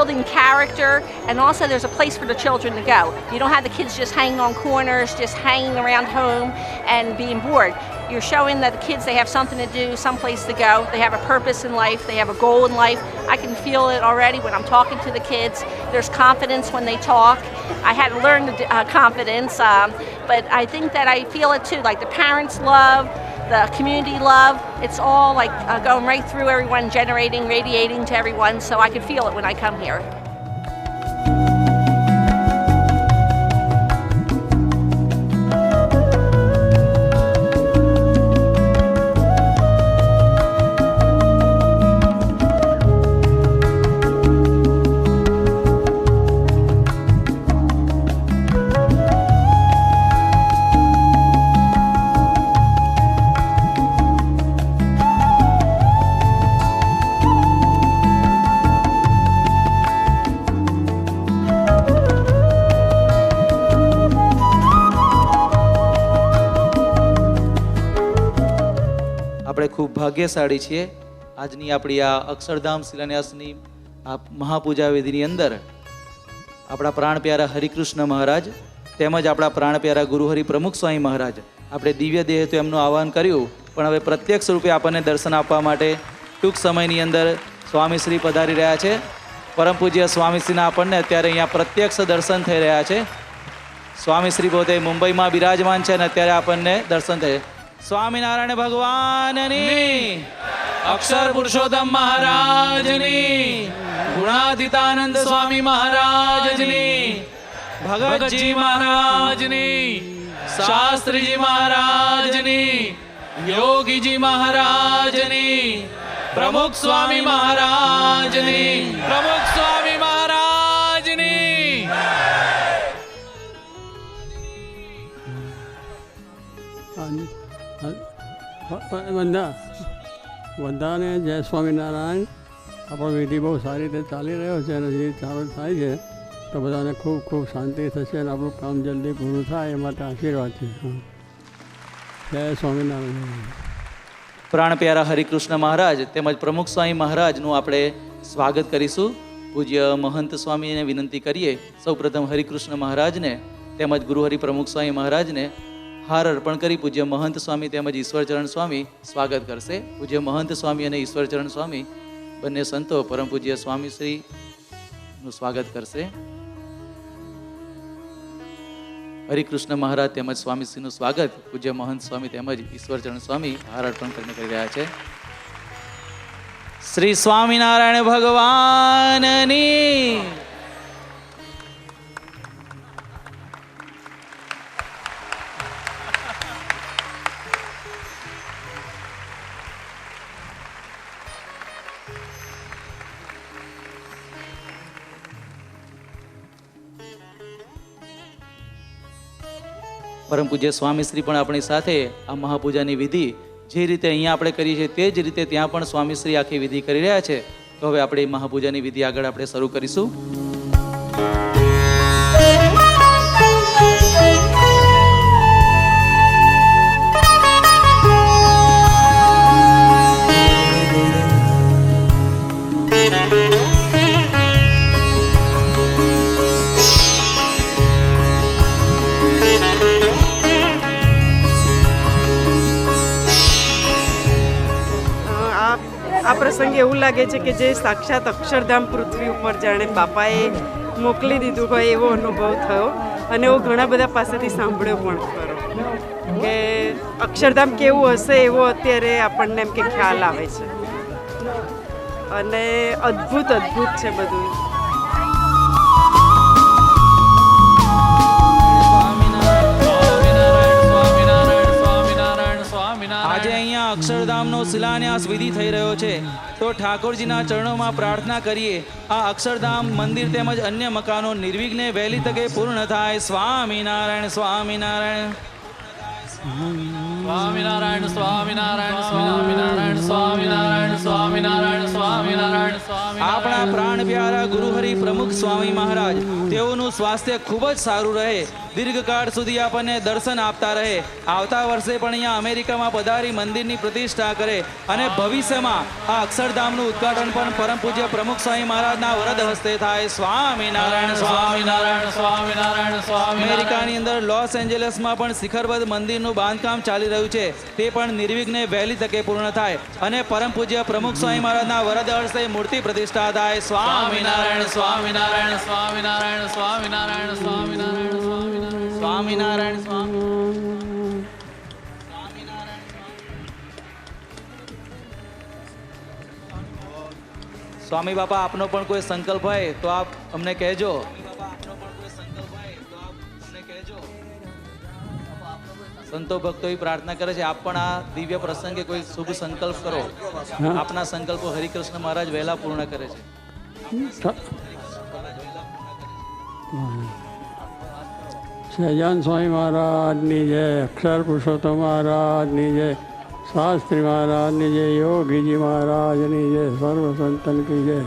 building character, and also there's a place for the children to go. You don't have the kids just hanging on corners, just hanging around home and being bored. You're showing that the kids, they have something to do, some place to go. They have a purpose in life. They have a goal in life. I can feel it already when I'm talking to the kids. There's confidence when they talk. I had to learn the confidence, but I think that I feel it too, like the parents' love, the community love. It's all like going right through everyone, generating, radiating to everyone, so I can feel it when I come here. આપણે ખૂબ ભાગ્યશાળી છીએ. આજની આપણી આ અક્ષરધામ શિલાન્યાસની આ મહાપૂજા વિધિની અંદર આપણા પ્રાણ પ્યારા હરિકૃષ્ણ મહારાજ તેમજ આપણા પ્રાણ પ્યારા ગુરુહરિ પ્રમુખ સ્વામી મહારાજ, આપણે દિવ્ય દેહ તો એમનું આહવાન કર્યું, પણ હવે પ્રત્યક્ષ રૂપે આપણને દર્શન આપવા માટે ટૂંક સમયની અંદર સ્વામીશ્રી પધારી રહ્યા છે. પરમ પૂજ્ય સ્વામીશ્રીના આપણને અત્યારે અહીંયા પ્રત્યક્ષ દર્શન થઈ રહ્યા છે. સ્વામીશ્રી પોતે મુંબઈમાં બિરાજમાન છે અને અત્યારે આપણને દર્શન થાય. સ્વામિનારાયણ ભગવાનની, અક્ષર પુરુષોત્તમ મહારાજની, ગુણાતીતાનંદ સ્વામી મહારાજની, ભગતજી મહારાજની, શાસ્ત્રીજી મહારાજની, યોગીજી મહારાજની, પ્રમુખ સ્વામી મહારાજની, પ્રમુખ સ્વામી મહારાજની. બધાને જય સ્વામિનારાયણ. આપણો વિધિ બહુ સારી રીતે ચાલી રહ્યો છે અને જે ચાલુ થાય છે તો બધાને ખૂબ ખૂબ શાંતિ થશે અને આપણું કામ જલ્દી પૂરું થાય એ માટે આશીર્વાદ છે. જય સ્વામિનારાયણ. પ્રાણ પ્યારા હરિકૃષ્ણ મહારાજ તેમજ પ્રમુખ સ્વામી મહારાજનું આપણે સ્વાગત કરીશું. પૂજ્ય મહંત સ્વામીને વિનંતી કરીએ સૌપ્રથમ હરિકૃષ્ણ મહારાજને તેમજ ગુરુહરિ પ્રમુખ સ્વામી મહારાજને હાર અર્પણ કરી પૂજ્ય મહંત સ્વામી તેમજ ઈશ્વરચરણ સ્વામી સ્વાગત કરશે. પૂજ્ય મહંત સ્વામી અને ઈશ્વરચરણ સ્વામી બંને સંતો પરમ પૂજ્ય સ્વામીશ્રીનું સ્વાગત કરશે. હરિકૃષ્ણ મહારાજ તેમજ સ્વામીશ્રીનું સ્વાગત પૂજ્ય મહંત સ્વામી તેમજ ઈશ્વરચરણ સ્વામી હાર અર્પણ કરીને કરી રહ્યા છે. શ્રી સ્વામિનારાયણ ભગવાનની. પરમ પૂજ્ય સ્વામીશ્રી પણ આપણી સાથે આ મહાપૂજાની વિધિ જે રીતે અહીંયા આપણે કરીએ છીએ તે જ રીતે ત્યાં પણ સ્વામીશ્રી આખી વિધિ કરી રહ્યા છે. તો હવે આપણે મહાપૂજાની વિધિ આગળ આપણે શરૂ કરીશું. આ પ્રસંગે એવું લાગે છે કે જે સાક્ષાત અક્ષરધામ પૃથ્વી ઉપર જાણે બાપાએ મોકલી દીધું હોય એવો અનુભવ થયો. અને એવું ઘણા બધા પાસેથી સાંભળ્યો પણ ખરો કે અક્ષરધામ કેવું હશે એવો અત્યારે આપણને એમ કે ખ્યાલ આવે છે. અને અદ્ભુત અદ્ભુત છે બધું. આજે અહીંયા અક્ષરધામનો શિલાન્યાસ વિધિ થઈ રહ્યો છે તો ઠાકોરજીના ચરણોમાં પ્રાર્થના કરીએ આ અક્ષરધામ મંદિર તેમજ અન્ય મકાનો નિર્વિઘ્ને વહેલી તકે પૂર્ણ થાય. સ્વામિનારાયણ સ્વામિનારાયણ સ્વામિનારાયણ સ્વામિનારાયણ સ્વામિનારાયણ સ્વામિનારાયણ સ્વામિનારાયણ સ્વામિનારાયણ. આપણા પ્રાણ પ્યારા ગુરુહરિ પ્રમુખ સ્વામી મહારાજ તેઓનું સ્વાસ્થ્ય ખૂબ જ સારું રહે દીર્ઘકાળ સુધી આપણને દર્શન આપતા રહે. આવતા વર્ષે પણ અહીંયા અમેરિકામાં પધારી મંદિરની પ્રતિષ્ઠા કરે અને ભવિષ્યમાં આ અક્ષરધામનું ઉદ્ઘાટન પણ પરમ પૂજ્ય પ્રમુખ સ્વામી મહારાજના વરદ હસ્તે થાય. સ્વામિનારાયણ સ્વામિનારાયણ સ્વામિનારાયણ સ્વામી. અમેરિકાની અંદર લોસ એન્જલસમાં પણ શિખરબદ્ધ મંદિરનું બાંધકામ ચાલી રહ્યું છે. તે પણ નિર્વિઘ્ને વહેલી તકે પૂર્ણ થાય અને પરમ પૂજ્ય પ્રમુખ સ્વામી મહારાજના વરદ હસ્તે મૂર્તિ પ્રતિષ્ઠા થાય. સ્વામિનારાયણ સ્વામિનારાયણ સ્વામિનારાયણ સ્વામિનારાયણ સ્વામિનારાયણ સ્વામિનારાયણ સ્વામિનારાયણ સ્વામી બાપા, આપનો પણ કોઈ સંકલ્પ હોય તો આપ અમને કહેજો. સંતો ભક્તો પ્રાર્થના કરે છે આપ પણ આ દિવ્ય પ્રસંગે કોઈ શુભ સંકલ્પ કરો. આપના સંકલ્પો હરિકૃષ્ણ મહારાજ વહેલા પૂર્ણ કરે છે. સહજાન સ્વામી મહારાજની જય, અક્ષર પુરુષોત્તમ મહારાજની જય, શાસ્ત્રી મહારાજની જય, યોગીજી મહારાજની જય, સર્વ સંતન કી જય.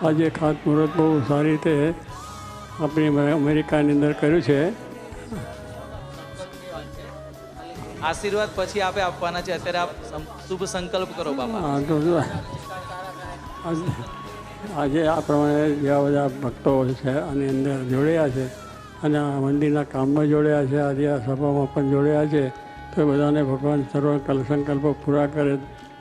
આજે ખાતમુહૂર્ત બહુ સારી રીતે આપણી અમેરિકાની અંદર કર્યું છે. આશીર્વાદ પછી આપે આપવાના છે. અત્યારે આપ શુભ સંકલ્પ કરો બાપા. આજે આ પ્રમાણે જેવા બધા ભક્તો છે આની અંદર જોડાયા છે અને આ મંદિરના કામમાં જોડાયા છે, આજે આ સભામાં પણ જોડાયા છે. તો બધાને ભગવાન સર્વ સંકલ્પો પૂરા કરે,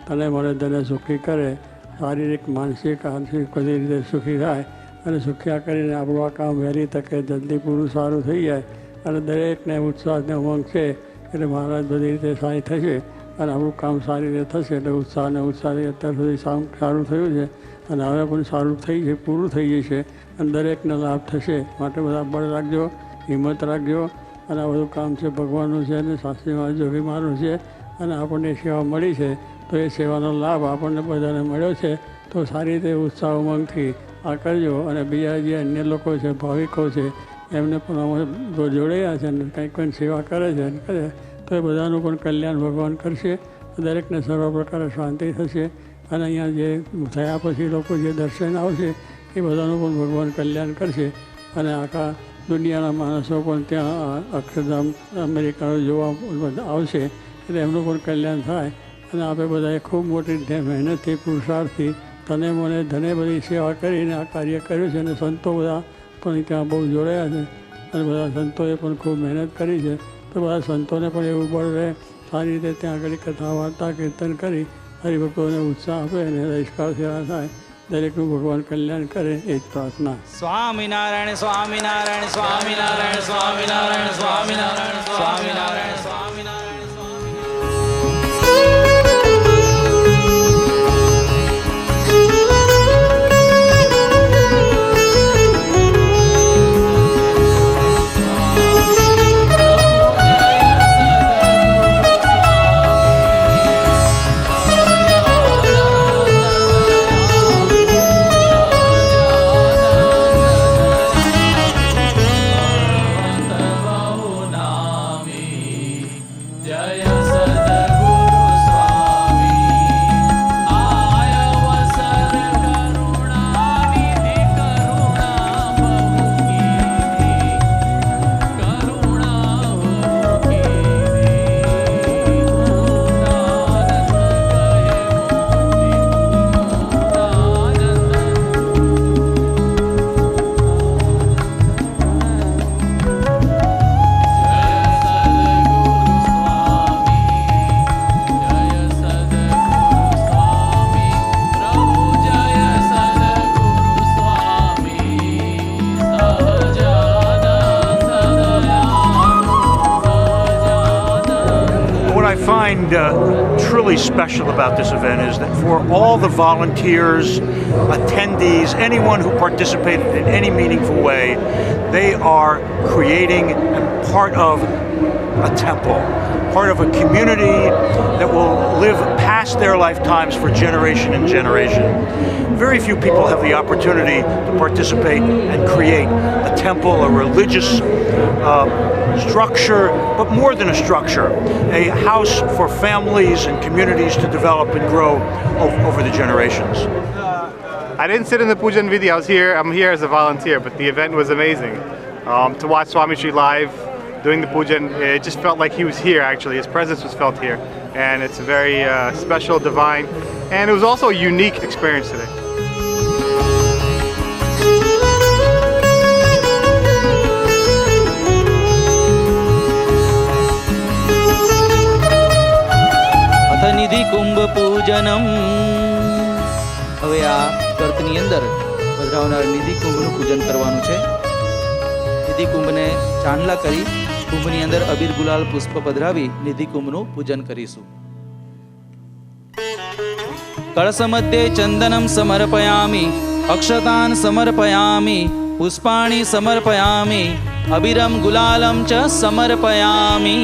તને મને ધને સુખી કરે, શારીરિક માનસિક આર્થિક બધી રીતે સુખી થાય અને સુખ્યા કરીને આપણું આ કામ વહેલી તકે જલ્દી પૂરું સારું થઈ જાય અને દરેકને ઉત્સાહને ઉમંગ છે એટલે મહારાજ બધી રીતે સારી થશે અને આપણું કામ સારી રીતે થશે. એટલે ઉત્સાહને ઉત્સાહથી અત્યાર સુધી સારું થયું છે અને હવે પણ સારું થઈ છે, પૂરું થઈ જશે અને દરેકને લાભ થશે. માટે બધા બળ રાખજો, હિંમત રાખજો અને આ બધું કામ છે ભગવાનનું છે અને શાસ્ત્રીમાં જોગી મારું છે અને આપણને સેવા મળી છે તો એ સેવાનો લાભ આપણને બધાને મળ્યો છે. તો સારી રીતે ઉત્સાહ ઉમંગથી આ કરજો અને બીજા જે અન્ય લોકો છે, ભાવિકો છે, એમને પણ અમે જોડાયા છે અને કંઈક કંઈક સેવા કરે છે અને કરે તો એ બધાનું પણ કલ્યાણ ભગવાન કરશે. દરેકને સર્વ પ્રકારે શાંતિ થશે અને અહીંયા જે થયા પછી લોકો જે દર્શન આવશે એ બધાનું પણ ભગવાન કલ્યાણ કરશે અને આખા દુનિયાના માણસો પણ ત્યાં અક્ષરધામ અમેરિકા જોવા આવશે એટલે એમનું પણ કલ્યાણ થાય. અને આપણે બધાએ ખૂબ મોટી રીતે મહેનતથી પુરુષાર્થથી તને મને ધને બધી સેવા કરીને આ કાર્ય કર્યું છે અને સંતો બધા પણ ત્યાં બહુ જોડાયા છે અને બધા સંતોએ પણ ખૂબ મહેનત કરી છે. તો બધા સંતોને પણ એવું બળ રહે, સારી રીતે ત્યાં આગળ કથા વાર્તા કીર્તન કરી હરિભક્તોને ઉત્સાહ આપે અને રહીશકાર સેવા થાય. દરેકનું ભગવાન કલ્યાણ કરે એ જ પ્રાર્થના. Swaminarayan Swaminarayan Swaminarayan Swaminarayan Swaminarayan Swaminarayan Swaminarayan. Truly special about this event is that for all the volunteers, attendees, anyone who participated in any meaningful way, they are creating part of a temple, part of a community that will live past their lifetimes for generation and generation. Very few people have the opportunity to participate and create a temple, a religious structure, but more than a structure, a house for families and communities to develop and grow over the generations. I didn't sit in the Pujan Vidhi. I'm here as a volunteer, but the event was amazing. To watch Swami Shri live doing the puja, and it just felt like he was here. Actually, his presence was felt here, and it's a very special, divine, and it was also a unique experience today. અથ નિધિ કુંભ પૂજનમ. હવે આ કર્તની અંદર પધરાવનાર નિધિ કુંભનું પૂજન કરવાનું છે. નિધિ કુંભને ચાંદલા કરી કુંભની અંદર અબીર ગુલાલ પુષ્પ પધરાવી નિધિ કુંભનું પૂજન કરીશું. કળશ મધ્યે ચંદનમ સમર્પયામિ, અક્ષતાન સમર્પયામિ, પુષ્પાણિ સમર્પયામિ, અબીરમ ગુલાલમ ચ સમર્પયામિ.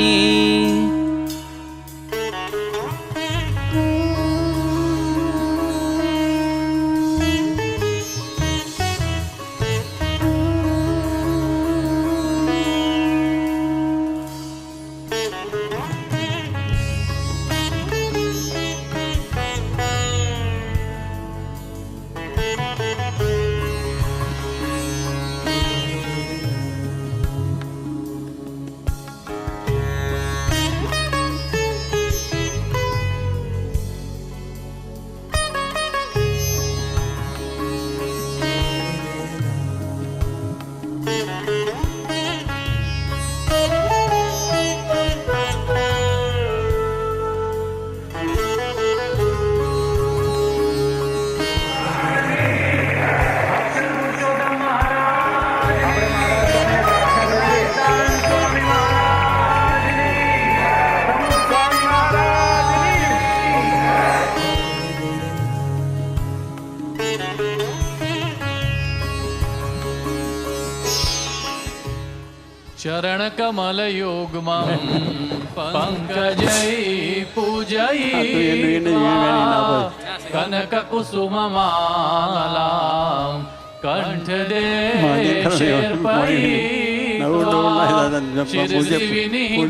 ચરણ કમલ યોગમાં પંકજય પૂજય કનક કુસુમ માલા કંઠ દે શિરસિવિનિતોયમ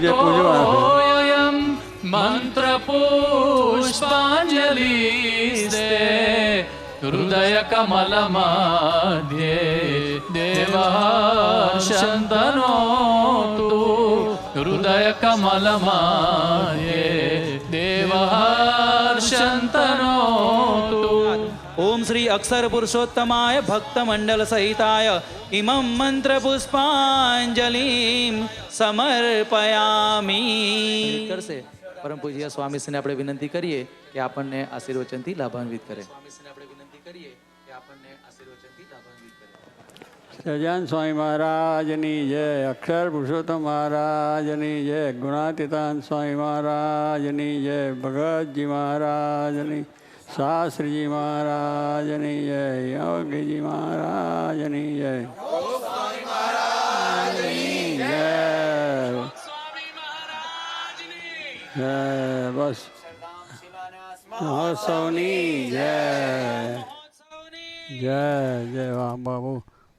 મંત્ર પુષ્પાંજલિ હૃદય કમલ મધ્યે દેવશંતનો તુ હૃદય કમલ મધ્યે દેવશંતનો તુ. ઓમ શ્રી અક્ષર પુરુષોત્તમાય ભક્ત મંડળ સહિતાય ઇમં મંત્ર પુષ્પાંજલિ સમર્પયામી. કરશે પરમ પૂજ્ય સ્વામીશ્રીને આપણે વિનંતી કરીએ કે આપણને આશીર્વચનથી લાભાન્વિત કરે. સજાન સ્વામી મહારાજની જય, અક્ષર પુરુષોત્તમ મહારાજની જય, ગુણાતીતાન સ્વામી મહારાજની જય, ભગતજી મહારાજની, શાસ્ત્રીજી મહારાજની જય, યોગીજી મહારાજની જય, જય બસ મહોત્સવની જય જય જય. વાહ બાબુ,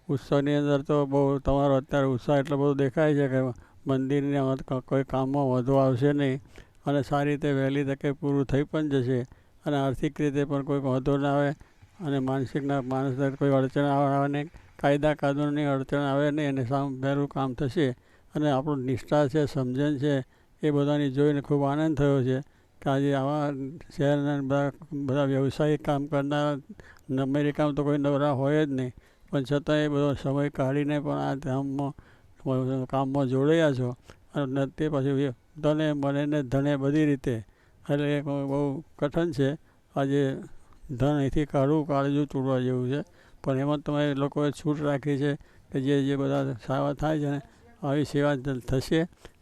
ઉત્સવની અંદર તો બહુ તમારો અત્યારે ઉત્સાહ એટલો બધો દેખાય છે કે મંદિરની કોઈ કામમાં વધુ આવશે નહીં અને સારી રીતે વહેલી તકે પૂરું થઈ પણ જશે અને આર્થિક રીતે પણ કોઈ વાંધો ના આવે અને માનસિકના માણસને કોઈ અડચણ આવે નહીં, કાયદા કાનૂનની અડચણ આવે નહીં અને વહેલું કામ થશે. અને આપણું નિષ્ઠા છે, સમજણ છે, એ બધાની જોઈને ખૂબ આનંદ થયો છે કે આજે આવા શહેરના બધા વ્યવસાયિક કામ કરનારા અમેરિકામાં તો કોઈ નવરા હોય જ નહીં, પણ છતાં એ બધો સમય કાઢીને પણ આ ધામમાં કામમાં જોડાયા છો અને તે પછી ધને મને ને ધને બધી રીતે. એટલે બહુ કઠણ છે આજે ધન અહીંથી કાળજું તોડવા જેવું છે, પણ એમાં તમે લોકોએ છૂટ રાખી છે કે જે બધા સેવા થાય છે ને આવી સેવા થશે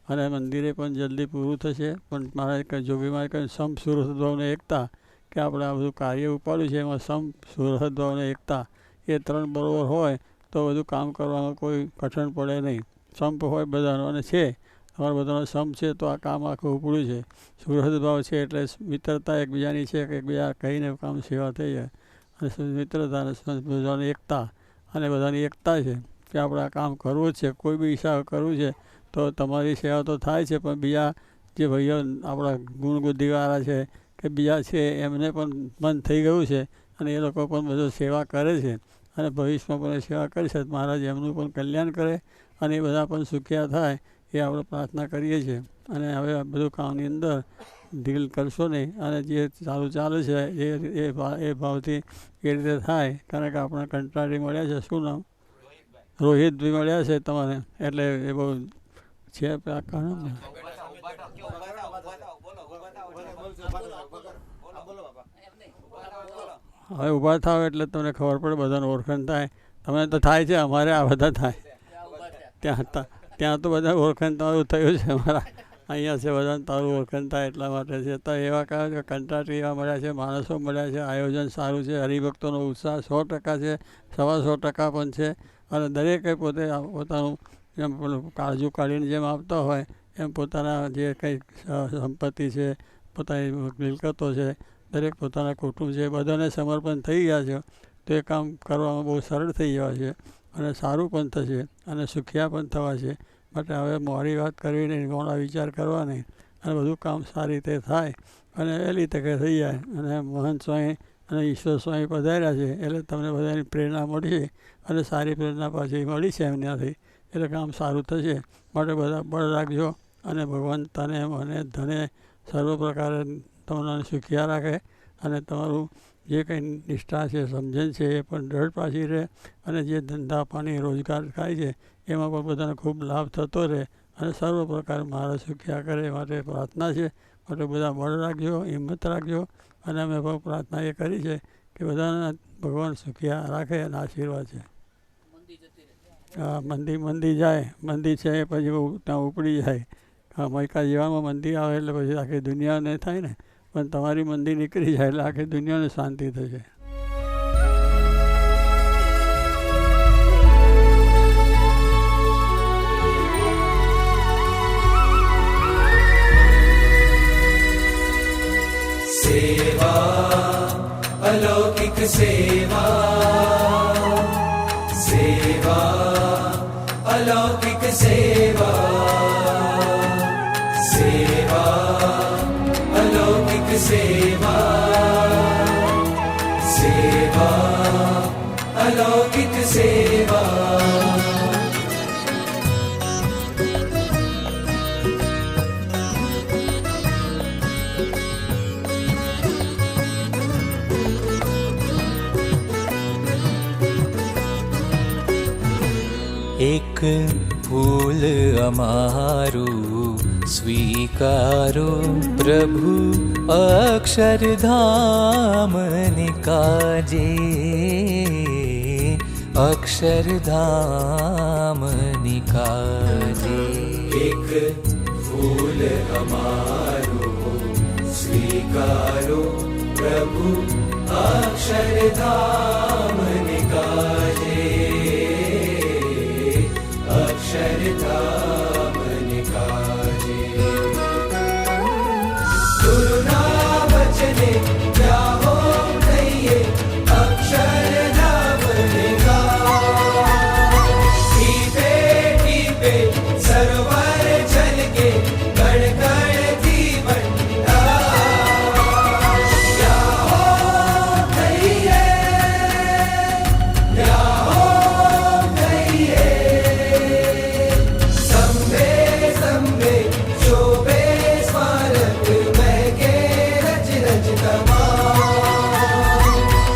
અને મંદિરે પણ જલ્દી પૂરું થશે. પણ મારા જોગીમાં કંઈ સમ સુરતભાવને એકતા કે આપણે આ બધું કાર્ય ઉપાડ્યું છે એમાં સમ સુરતભાવને એકતા એ ત્રણ બરોબર હોય તો બધું કામ કરવામાં કોઈ કઠણ પડે નહીં. સંપ હોય બધાનો અને છે અમારા બધાનો સંપ છે તો આ કામ આખું ઉપડ્યું છે. સુહૃદભાવ છે એટલે મિત્રતા એકબીજાની છે કે એકબીજા કહીને કામ સેવા થઈ જાય અને મિત્રતા બધાની એકતા અને બધાની એકતા છે કે આપણે આ કામ કરવું જ છે. કોઈ બી હિસાબ કરવું છે તો તમારી સેવા તો થાય છે પણ બીજા જે ભાઈઓ આપણા ગુણબુદ્ધિવાળા છે કે બીજા છે એમને પણ મન થઈ ગયું છે અને એ લોકો પણ બધું સેવા કરે છે અને ભવિષ્યમાં પણ સેવા કરશે. મહારાજ એમનું પણ કલ્યાણ કરે અને એ બધા પણ સુખ્યા થાય એ આપણે પ્રાર્થના કરીએ છીએ. અને હવે આ બધું કામની અંદર ઢીલ કરશો નહીં અને જે સારું ચાલે છે એ ભાવથી એ રીતે થાય. કારણ કે આપણા કંટાળી મળ્યા છે, શું નામ? રોહિતભાઈ મળ્યા છે તમારે, એટલે એ બહુ છે હવે ઊભા થાવ એટલે તમને ખબર પડે, બધાને ઓળખાણ થાય. તમે તો થાય છે, અમારે આ બધા થાય. ત્યાં તો બધા ઓળખાણ તમારું થયું છે, અમારા અહીંયા છે બધાને તારું ઓળખાણ થાય એટલા માટે છે. તો એવા કહે કંટાળી એવા મળ્યા છે, માણસો મળ્યા છે, આયોજન સારું છે, હરિભક્તોનો ઉત્સાહ 100% છે, 125% પણ છે. અને દરેકે પોતે પોતાનું જેમ કાળજુ કાઢીને જેમ આપતા હોય એમ પોતાના જે કંઈ સંપત્તિ છે, પોતાની મિલકતો છે, દરેક પોતાના કુટુંબ છે, બધાને સમર્પણ થઈ ગયા છે. તો એ કામ કરવામાં બહુ સરળ થઈ ગયા છે અને સારું પણ થશે અને સુખિયા પણ થવા છે. માટે હવે મોડી વાત કરવી નહીં, મોડા વિચાર કરવા નહીં અને બધું કામ સારી રીતે થાય અને વહેલી તકે થઈ જાય. અને મહંત સ્વામી અને ઈશ્વર સ્વામી પધાર્યા છે એટલે તમને બધાની પ્રેરણા મળશે અને સારી પ્રેરણા પાછી મળી છે એમનાથી, એટલે કામ સારું થશે. માટે બધા બળ રાખજો અને ભગવાન તને મને ધને સર્વ પ્રકારે તમને સુખિયા રાખે અને તમારું જે કંઈ નિષ્ઠા છે, સમજણ છે એ પણ દ્રઢ પાછી રહે અને જે ધંધા પાણી રોજગાર થાય છે એમાં પણ બધાને ખૂબ લાભ થતો રહે અને સર્વ પ્રકાર મારા સુખ્યા કરે માટે પ્રાર્થના છે. માટે બધા બળ રાખજો, હિંમત રાખજો અને અમે પણ પ્રાર્થના એ કરી છે કે બધાના ભગવાન સુખ્યા રાખે અને આશીર્વાદ છે. હા, મંદી જાય, મંદી છે એ પછી ત્યાં ઉપડી જાય. હા, મૈકા જીવનમાં મંદી આવે એટલે પછી આખી દુનિયા નહીં થાય ને, પણ તમારી મંદી નીકળી જાય એટલે આખી દુનિયાને શાંતિ થશે. સેવા અલૌકિક સેવા, સેવા અલૌકિક સેવા, સેવા અલૌકિક સેવા, સેવા અલૌકિક સેવા. એક ફૂલ અમારું સ્વીકારો પ્રભુ અક્ષરધામને કાજે, અક્ષરધામની કાજે. એક ફૂલ અમારું સ્વીકારો પ્રભુ અક્ષરધામને કાજે, અક્ષરધામને કાજે. ગુરુના વચને જાઓ કહીએ અક્ષરધામને કા. ટીપે ટીપે સરોવર છલકે કણ કણથી બંધાય. જાઓ કહીએ, જાઓ કહીએ. સંભે સંભે શોભે સ્મારક મહેકે રચ રચ તમામ.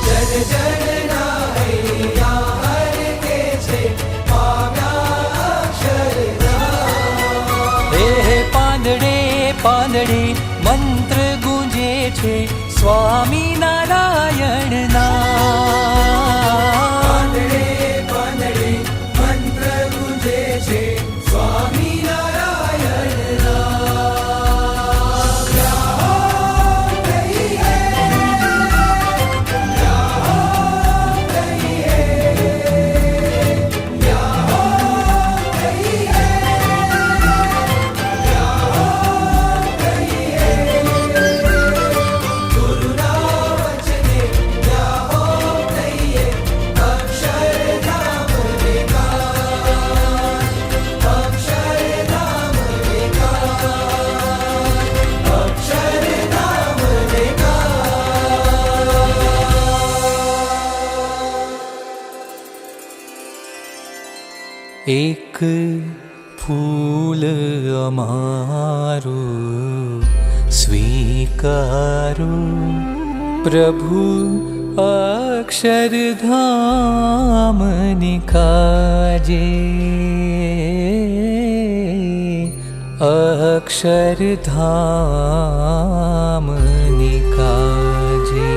જન જન ના હૈયા હરકે છે પામ્યા અક્ષરધામ. હે પાંદડે પાંદડે મંત્ર ગુંજે છે સ્વામી નારાયણના. પાંદડે પાંદડે મંત્ર ગુંજે છે સ્વામી નારાયણના. જાઓ કહીએ, જાઓ કહીએ, જાઓ કહીએ, જાઓ કહીએ. ગુરુના વચને જાઓ કહીએ અક્ષરધામને કા, અક્ષરધામને કા, અક્ષરધામને કા. એક ફૂલ અમારું સ્વીકારો પ્રભુ અક્ષરધામની કાજે અક્ષરધામની કાજે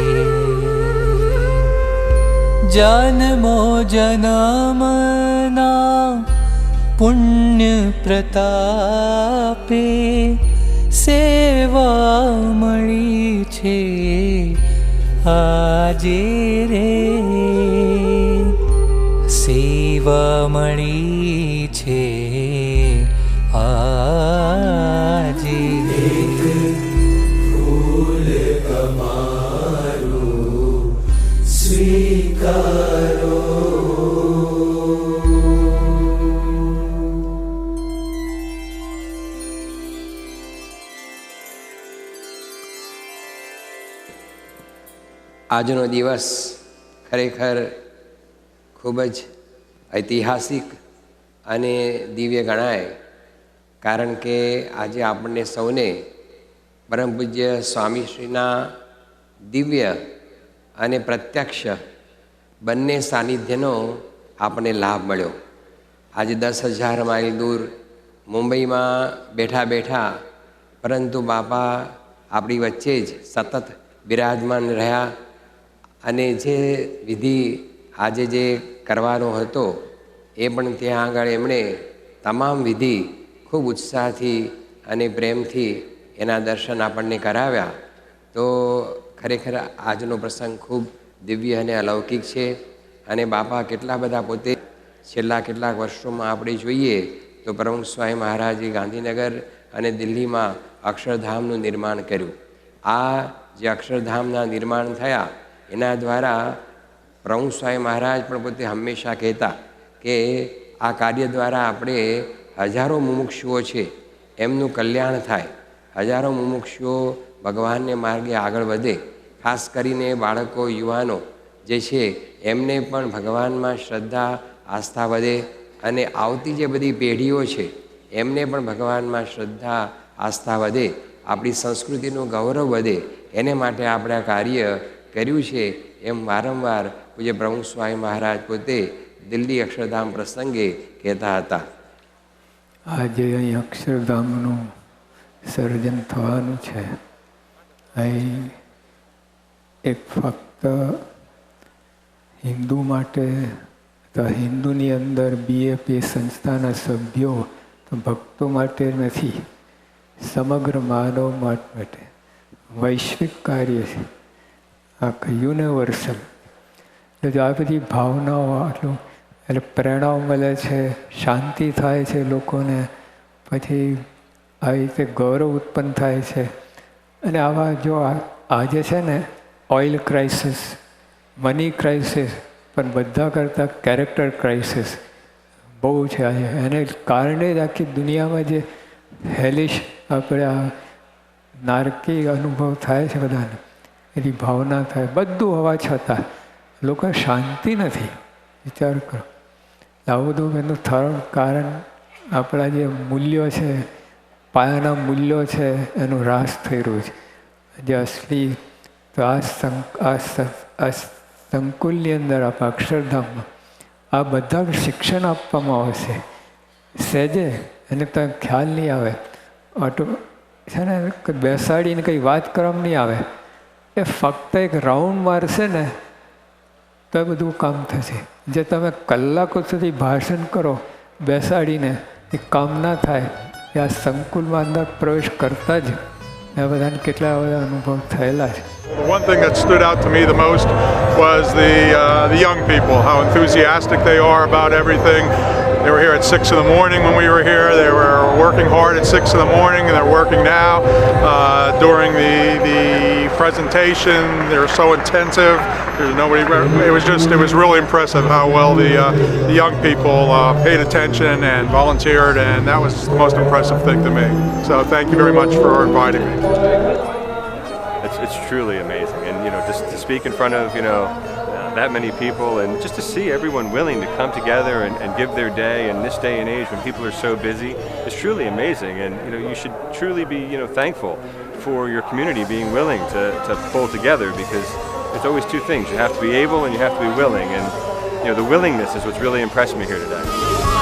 જન્મો જન્મના પુણ્ય પ્રતાપે સેવા મળી છે આજે રે સેવા મળી છે આજે ફૂલ અમારું સ્વીકારો. આજનો દિવસ ખરેખર ખૂબ જ ઐતિહાસિક અને દિવ્ય ગણાય, કારણ કે આજે આપણને સૌને પરમ પૂજ્ય સ્વામીશ્રીના દિવ્ય અને પ્રત્યક્ષ બંને સાનિધ્યનો આપણને લાભ મળ્યો. આજે 10,000 માઇલ દૂર મુંબઈમાં બેઠા બેઠા પરંતુ બાપા આપણી વચ્ચે જ સતત બિરાજમાન રહ્યા અને જે વિધિ આજે જે કરવાનો હતો એ પણ ત્યાં આગળ એમણે તમામ વિધિ ખૂબ ઉત્સાહથી અને પ્રેમથી એના દર્શન આપણને કરાવ્યા. તો ખરેખર આજનો પ્રસંગ ખૂબ દિવ્ય અને અલૌકિક છે. અને બાપા કેટલા બધા પોતે છેલ્લા કેટલાક વર્ષોમાં આપણે જોઈએ તો પ્રમુખ સ્વામી મહારાજે ગાંધીનગર અને દિલ્હીમાં અક્ષરધામનું નિર્માણ કર્યું. આ જે અક્ષરધામના નિર્માણ થયા એના દ્વારા પ્રમુખ સ્વામી મહારાજ પણ પોતે હંમેશા કહેતા કે આ કાર્ય દ્વારા આપણે હજારો મુમુક્ષુઓ છે એમનું કલ્યાણ થાય, હજારો મુમુક્ષુઓ ભગવાનને માર્ગે આગળ વધે, ખાસ કરીને બાળકો યુવાનો જે છે એમને પણ ભગવાનમાં શ્રદ્ધા આસ્થા વધે અને આવતી જે બધી પેઢીઓ છે એમને પણ ભગવાનમાં શ્રદ્ધા આસ્થા વધે, આપણી સંસ્કૃતિનું ગૌરવ વધે, એને માટે આપણે આ કાર્ય કર્યું છે એમ વારંવાર પૂજ્ય પ્રમુખ સ્વામી મહારાજ પોતે દિલ્હી અક્ષરધામ પ્રસંગે કહેતા હતા. આજે અહીં અક્ષરધામનું સર્જન થવાનું છે. અહીં એક ફક્ત હિન્દુ માટે તો હિન્દુની અંદર બીએપી સંસ્થાના સભ્યો તો ભક્તો માટે નથી, સમગ્ર માનવ માટે વૈશ્વિક કાર્ય છે, આ યુનિવર્સલ. એટલે આ બધી ભાવનાઓ આટલું એટલે પ્રેરણાઓ મળે છે, શાંતિ થાય છે લોકોને, પછી આવી રીતે ગૌરવ ઉત્પન્ન થાય છે. અને આવા જો આજે છે ને ઓઇલ ક્રાઇસિસ, મની ક્રાઇસિસ, પણ બધા કરતાં કેરેક્ટર ક્રાઇસિસ બહુ છે આજે. એને કારણે જ આખી દુનિયામાં જે હેલિશ આપણે આ નારકી અનુભવ થાય છે બધાને, એની ભાવના થાય, બધું હોવા છતાં લોકો શાંતિ નથી. વિચાર કરો, આવું બધું એનું થરણ કારણ આપણા જે મૂલ્યો છે, પાયાના મૂલ્યો છે એનું હ્રાસ થઈ રહ્યું છે. જે અસલી તો આ સંકુલની અંદર આપણા અક્ષરધામમાં આ બધા શિક્ષણ આપવામાં આવશે. સહેજે એને તો ખ્યાલ નહીં આવે, ઓટો છે ને બેસાડીને કંઈ વાત કરવામાં નહીં આવે, એ ફક્ત એક રાઉન્ડ મારશે ને તો એ બધું કામ થશે. જે તમે કલાકો સુધી ભાષણ કરો બેસાડીને એ કામ ના થાય. એ આ સંકુલમાં અંદર પ્રવેશ કરતા જ એ બધાને કેટલા બધા અનુભવ થયેલા છે. The one thing that stood out to me the most was the young people, how enthusiastic they are about everything. They were here at 6 in the morning when we were here. They were working hard at 6 in the morning, and they're working now. During the presentation, they were so intensive. There's nobody. It was really impressive how well the young people paid attention and volunteered, and that was the most impressive thing to me. So thank you very much for inviting me. It's truly amazing, and just to speak in front of that many people, and just to see everyone willing to come together and give their day in this day and age when people are so busy is truly amazing. And you should truly be thankful for your community being willing to pull together, because it's always two things: you have to be able and you have to be willing. And the willingness is what's really impressed me here today.